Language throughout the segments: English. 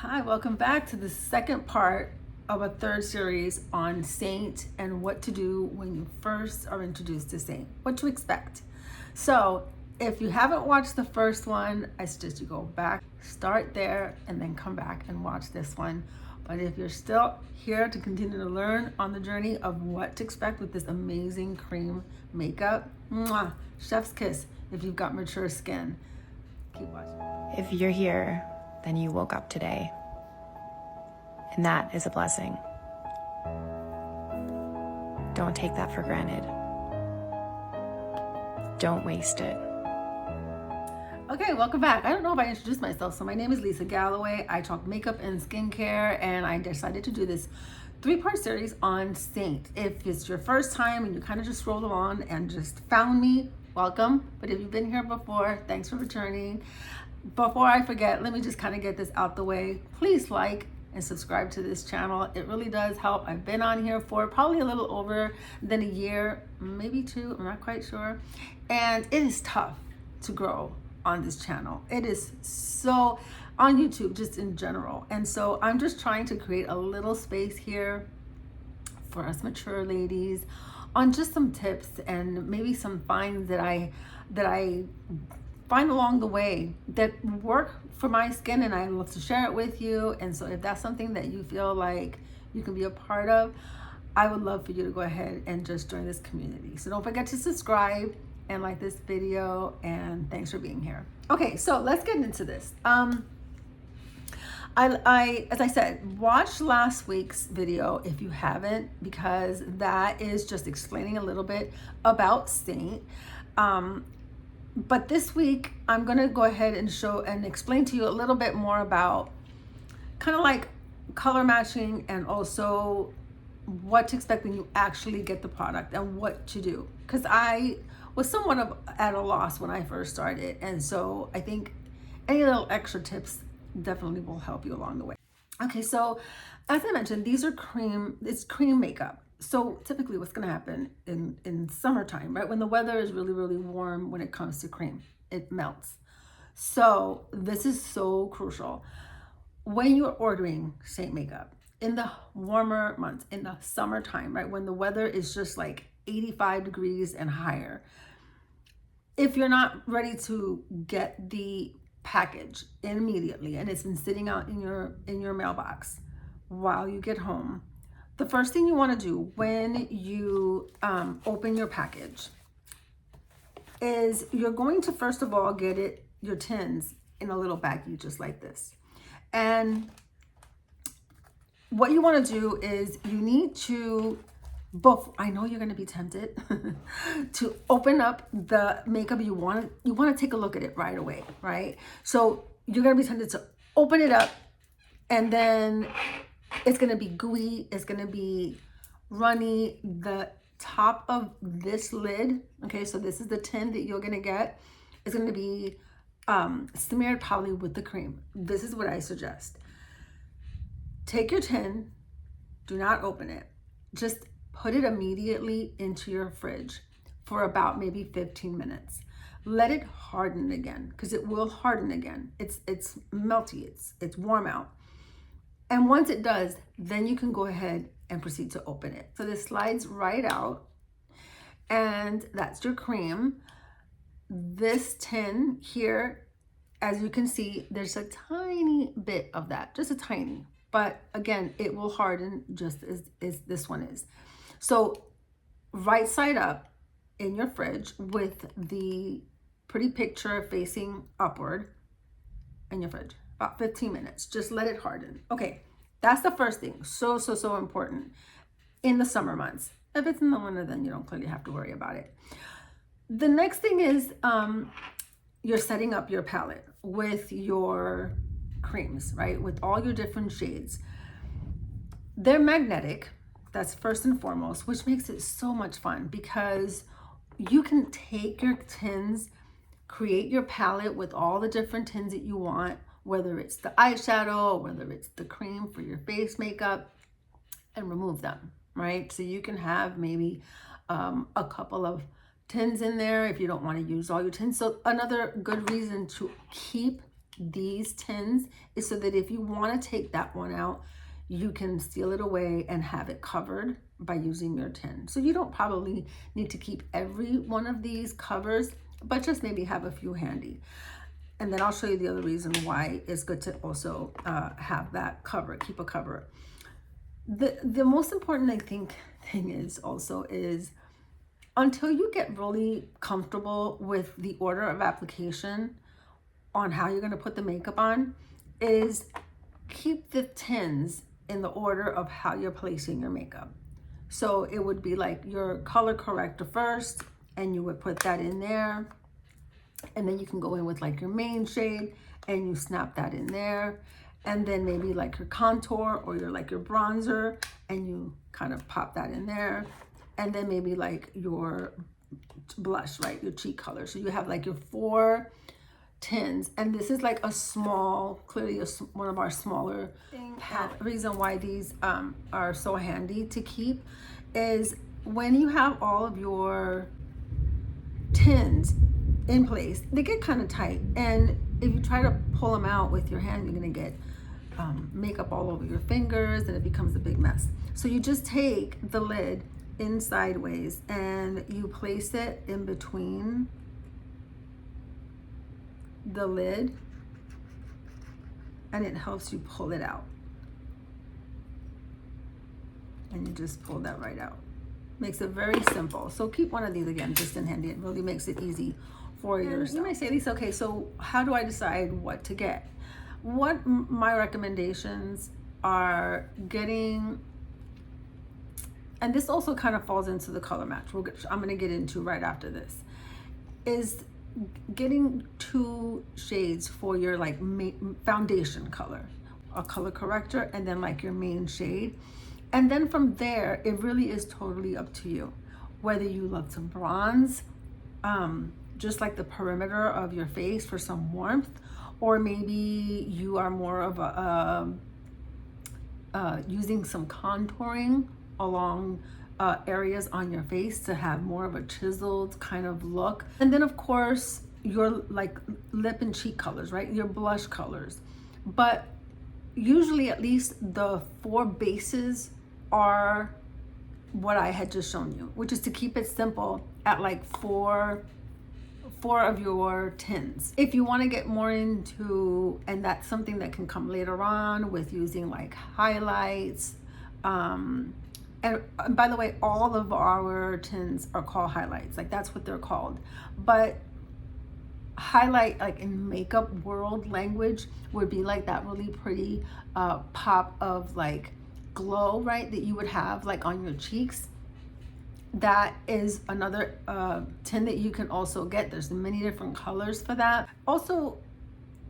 Hi, welcome back to the second part of a third series on Seint and what to do when you first are introduced to Seint, what to expect. So if you haven't watched the first one, I suggest you go back, start there, and then come back and watch this one. But if you're still here to continue to learn on the journey of what to expect with this amazing cream makeup, mwah, chef's kiss if you've got mature skin. Keep watching. If you're here, then you woke up today. And that is a blessing. Don't take that for granted. Don't waste it. Okay, welcome back. I don't know if I introduced myself. So my name is Lisa Galloway. I talk makeup and skincare, and I decided to do this three-part series on Seint. If it's your first time and you kind of just rolled along and just found me, welcome. But if you've been here before, thanks for returning. Before I forget, let me just kind of get this out the way. Please like and subscribe to this channel. It really does help. I've been on here for probably a little over than a year, maybe two, I'm not quite sure. And it is tough to grow on this channel. It is so on YouTube, just in general. And so I'm just trying to create a little space here for us mature ladies on just some tips and maybe some finds that I find along the way that work for my skin, and I love to share it with you. And so if that's something that you feel like you can be a part of, I would love for you to go ahead and just join this community. So don't forget to subscribe and like this video, and thanks for being here. Okay, so let's get into this. As I said, watch last week's video if you haven't, because that is just explaining a little bit about Seint. But this week, I'm gonna go ahead and show and explain to you a little bit more about kind of like color matching, and also what to expect when you actually get the product and what to do. Because I was somewhat at a loss when I first started. And so I think any little extra tips definitely will help you along the way. Okay, so as I mentioned, it's cream makeup. So typically what's gonna happen in summertime, right? When the weather is really, really warm, when it comes to cream, it melts. So this is so crucial. When you're ordering Seint makeup in the warmer months, in the summertime, right? When the weather is just like 85 degrees and higher, if you're not ready to get the package immediately and it's been sitting out in your mailbox while you get home, the first thing you want to do when you open your package is you're going to first of all get your tins in a little baggie just like this. And what you want to do is you need to, I know you're going to be tempted to open up the makeup you want to take a look at it right away, right? So you're going to be tempted to open it up, and then it's going to be gooey, it's going to be runny. The top of this lid, okay, so this is the tin that you're going to get, is going to be smeared probably with the cream. This is what I suggest. Take your tin, do not open it, just put it immediately into your fridge for about maybe 15 minutes. Let it harden again, because it will harden again. It's melty, it's warm out. And once it does, then you can go ahead and proceed to open it. So this slides right out, and that's your cream. This tin here, as you can see, there's a tiny bit of that, just a tiny, but again, it will harden just as this one is. So right side up in your fridge with the pretty picture facing upward in your fridge, about 15 minutes. Just let it harden. Okay, that's the first thing. So important in the summer months. If it's in the winter, then you don't clearly have to worry about it. The next thing is you're setting up your palette with your creams, right? With all your different shades. They're magnetic. That's first and foremost, which makes it so much fun, because you can take your tins, create your palette with all the different tins that you want, whether it's the eyeshadow, whether it's the cream for your face makeup, and remove them, right? So you can have maybe a couple of tins in there if you don't want to use all your tins. So another good reason to keep these tins is so that if you want to take that one out, you can steal it away and have it covered by using your tin. So you don't probably need to keep every one of these covers, but just maybe have a few handy. And then I'll show you the other reason why it's good to also have that cover, keep a cover. The most important, I think, thing is until you get really comfortable with the order of application on how you're going to put the makeup on, is keep the tins in the order of how you're placing your makeup. So it would be like your color corrector first, and you would put that in there, and then you can go in with like your main shade and you snap that in there, and then maybe like your contour or your bronzer, and you kind of pop that in there, and then maybe like your blush, right, your cheek color. So you have like your 4 tins, and this is like a small, clearly one of our smaller things. The reason why these are so handy to keep is when you have all of your tins in place, they get kind of tight, and if you try to pull them out with your hand, you're gonna get makeup all over your fingers, and it becomes a big mess. So you just take the lid in sideways and you place it in between the lid, and it helps you pull it out, and you just pull that right out. Makes it very simple. So keep one of these, again, just in handy. It really makes it easy for yourself. You might say, Lisa, okay, so how do I decide what to get? What my recommendations are getting, and this also kind of falls into the color match I'm going to get into right after this, is getting 2 shades for your like foundation color, a color corrector, and then like your main shade. And then from there, it really is totally up to you whether you love some bronze, just like the perimeter of your face for some warmth, or maybe you are more of a using some contouring along areas on your face to have more of a chiseled kind of look. And then of course your like lip and cheek colors, right, your blush colors. But usually at least the 4 bases are what I had just shown you, which is to keep it simple at like 4 of your tins. If you want to get more into, and that's something that can come later on with using like highlights, and by the way, all of our tins are called highlights, like that's what they're called. But highlight, like in makeup world language, would be like that really pretty pop of like glow, right, that you would have like on your cheeks. That is another tin that you can also get. There's many different colors for that. Also,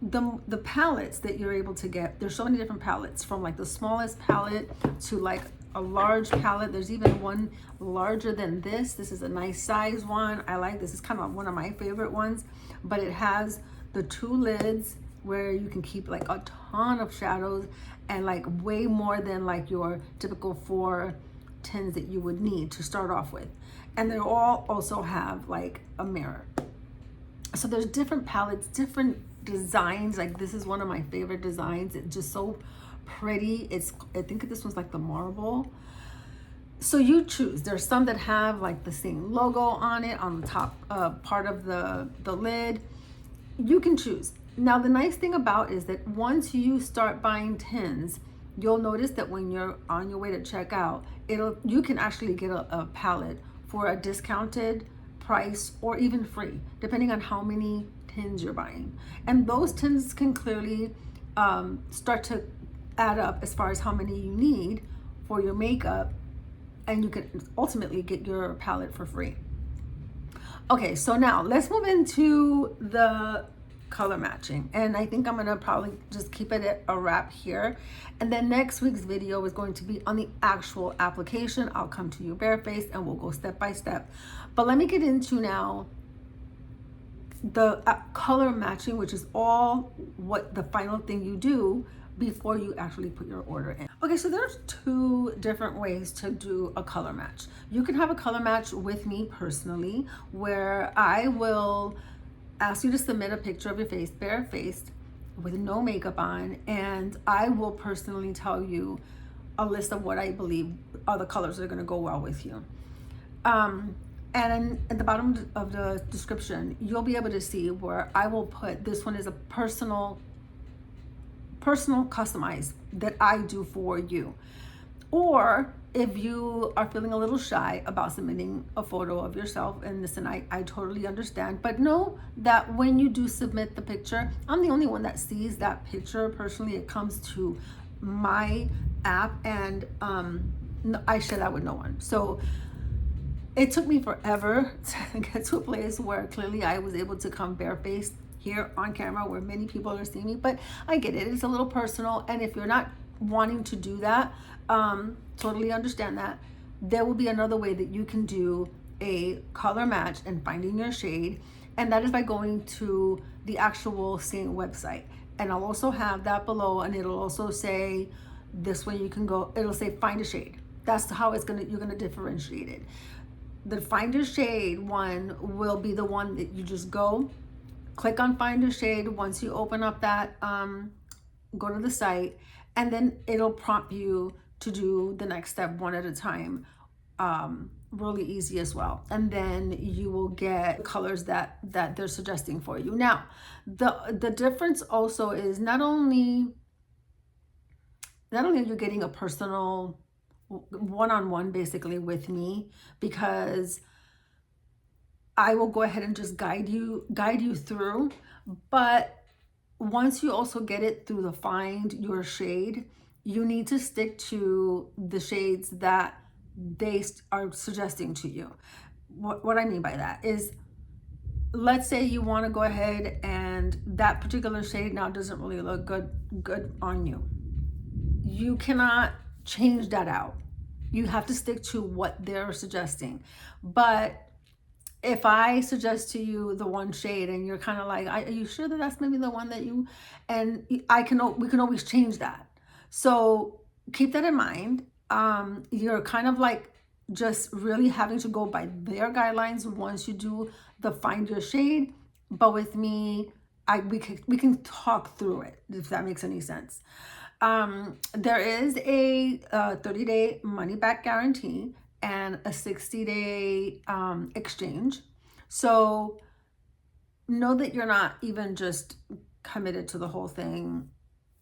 the palettes that you're able to get, there's so many different palettes, from like the smallest palette to like a large palette. There's even one larger than this. This is a nice size one. I like this. It's kind of one of my favorite ones, but it has the 2 lids where you can keep like a ton of shadows, and like way more than like your typical 4 tins that you would need to start off with. And they all also have like a mirror. So there's different palettes, different designs. Like this is one of my favorite designs. It's just so pretty. I think this one's like the marble. So you choose. There's some that have like the same logo on it on the top part of the lid. You can choose. Now the nice thing about is that once you start buying tins, you'll notice that when you're on your way to check out, you can actually get a palette for a discounted price or even free, depending on how many tins you're buying. And those tins can clearly start to add up as far as how many you need for your makeup, and you can ultimately get your palette for free. Okay, so now let's move into the color matching, and I think I'm gonna probably just keep it at a wrap here, and then next week's video is going to be on the actual application. I'll come to you barefaced and we'll go step by step. But let me get into now the color matching, which is all what the final thing you do before you actually put your order in. Okay, so there's 2 different ways to do a color match. You can have a color match with me personally, where I will ask you to submit a picture of your face, barefaced, with no makeup on, and I will personally tell you a list of what I believe are the colors that are going to go well with you. And at the bottom of the description, you'll be able to see where I will put, this one is a personal customized that I do for you. Or if you are feeling a little shy about submitting a photo of yourself, and listen, I totally understand, but know that when you do submit the picture, I'm the only one that sees that picture. Personally, it comes to my app, and I share that with no one. So it took me forever to get to a place where clearly I was able to come barefaced here on camera where many people are seeing me, but I get it. It's a little personal, and if you're not wanting to do that, totally understand that. There will be another way that you can do a color match and finding your shade, and that is by going to the actual Seint website. And I'll also have that below, and it'll also say, this way you can go, it'll say find a shade. That's how you're gonna differentiate it. The find a shade one will be the one that you just go click on find a shade. Once you open up that, go to the site, and then it'll prompt you to do the next step one at a time. Really easy as well. And then you will get colors that they're suggesting for you. Now, the difference also is not only are you getting a personal one-on-one basically with me, because I will go ahead and just guide you through, but once you also get it through the find your shade, you need to stick to the shades that they are suggesting to you. What I mean by that is, let's say you want to go ahead and that particular shade now doesn't really look good on you. You cannot change that out. You have to stick to what they're suggesting. But if I suggest to you the one shade and you're kind of like, are you sure that that's maybe the one that you, and we can always change that. So keep that in mind. You're kind of like just really having to go by their guidelines once you do the find your shade. But with me, we can talk through it, if that makes any sense. There is a 30-day money back guarantee and a 60-day exchange. So know that you're not even just committed to the whole thing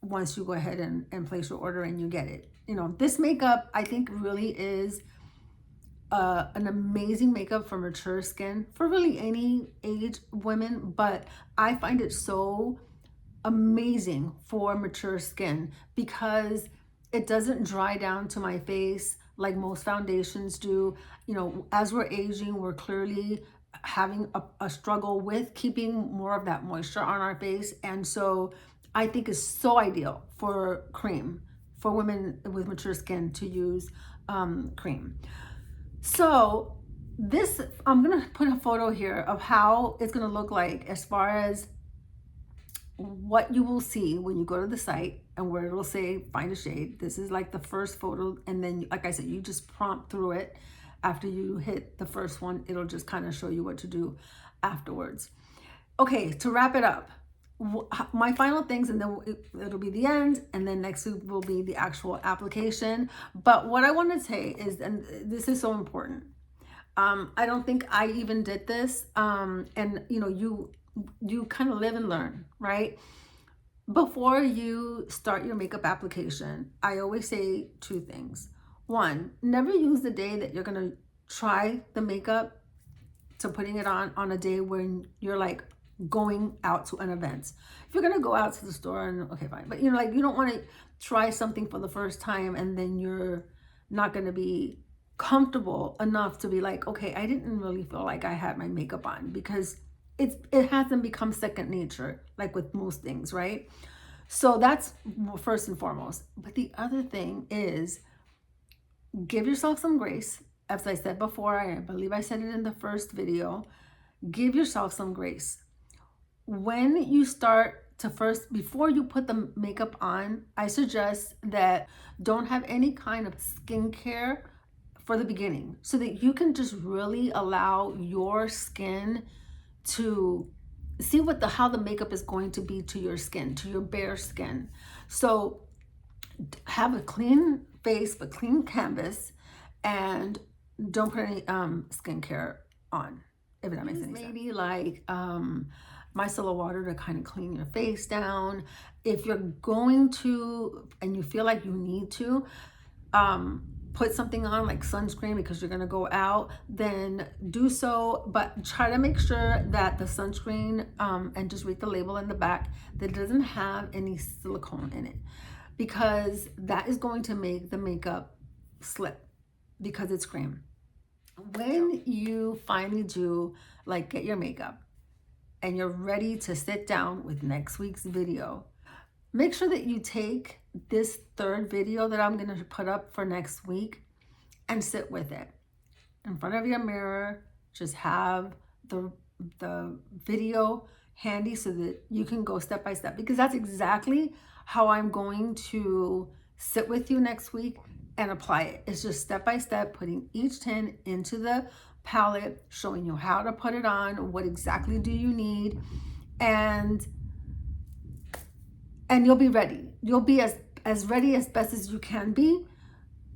once you go ahead and place your order and you get it. You know, this makeup I think really is an amazing makeup for mature skin, for really any age women, but I find it so amazing for mature skin because it doesn't dry down to my face like most foundations do. You know, as we're aging, we're clearly having a struggle with keeping more of that moisture on our face. And so I think it's so ideal for cream, for women with mature skin to use cream. So this, I'm gonna put a photo here of how it's gonna look like as far as what you will see when you go to the site and where it'll say find a shade. This is like the first photo, and then like I said, you just prompt through it. After you hit the first one, it'll just kind of show you what to do afterwards. Okay, to wrap it up, my final things, and then it'll be the end, and then next week will be the actual application. But what I want to say is, and this is so important, I don't think I even did this, and you know, you kind of live and learn, right? Before you start your makeup application, I always say two things. One, never use the day that you're gonna try the makeup to putting it on a day when you're like going out to an event. If you're gonna go out to the store, and okay, fine, but you know, like, you don't want to try something for the first time and then you're not gonna be comfortable enough to be like, okay, I didn't really feel like I had my makeup on, because it hasn't become second nature, like with most things, right? So that's first and foremost. But the other thing is, give yourself some grace. As I said before, I believe I said it in the first video, give yourself some grace. When you start to before you put the makeup on, I suggest that don't have any kind of skincare for the beginning, so that you can just really allow your skin to see what how the makeup is going to be to your skin, to your bare skin. So have a clean face, but clean canvas, and don't put any skincare on, if that makes any sense. Maybe like micellar water to kind of clean your face down. If you're going to, and you feel like you need to, put something on like sunscreen because you're going to go out, then do so, but try to make sure that the sunscreen, and just read the label in the back, that it doesn't have any silicone in it, because that is going to make the makeup slip because it's cream. When you finally do like get your makeup and you're ready to sit down with next week's video, make sure that you take this third video that I'm going to put up for next week and sit with it in front of your mirror. Just have the video handy so that you can go step by step, because that's exactly how I'm going to sit with you next week and apply it. It's just step by step, putting each tint into the palette, showing you how to put it on, what exactly do you need, and you'll be ready. You'll be as ready as best as you can be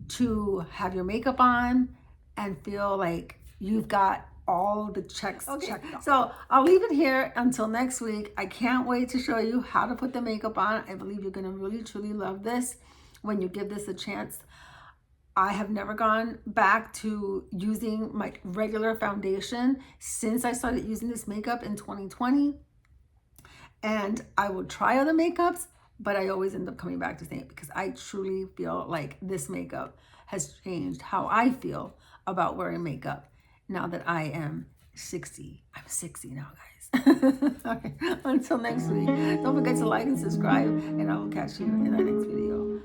to have your makeup on and feel like you've got all the checks checked off. So I'll leave it here until next week. I can't wait to show you how to put the makeup on. I believe you're going to really, truly love this when you give this a chance. I have never gone back to using my regular foundation since I started using this makeup in 2020. And I will try other makeups, but I always end up coming back to Seint because I truly feel like this makeup has changed how I feel about wearing makeup now that I am 60. I'm 60 now, guys. Okay, until next week, don't forget to like and subscribe, and I will catch you in our next video.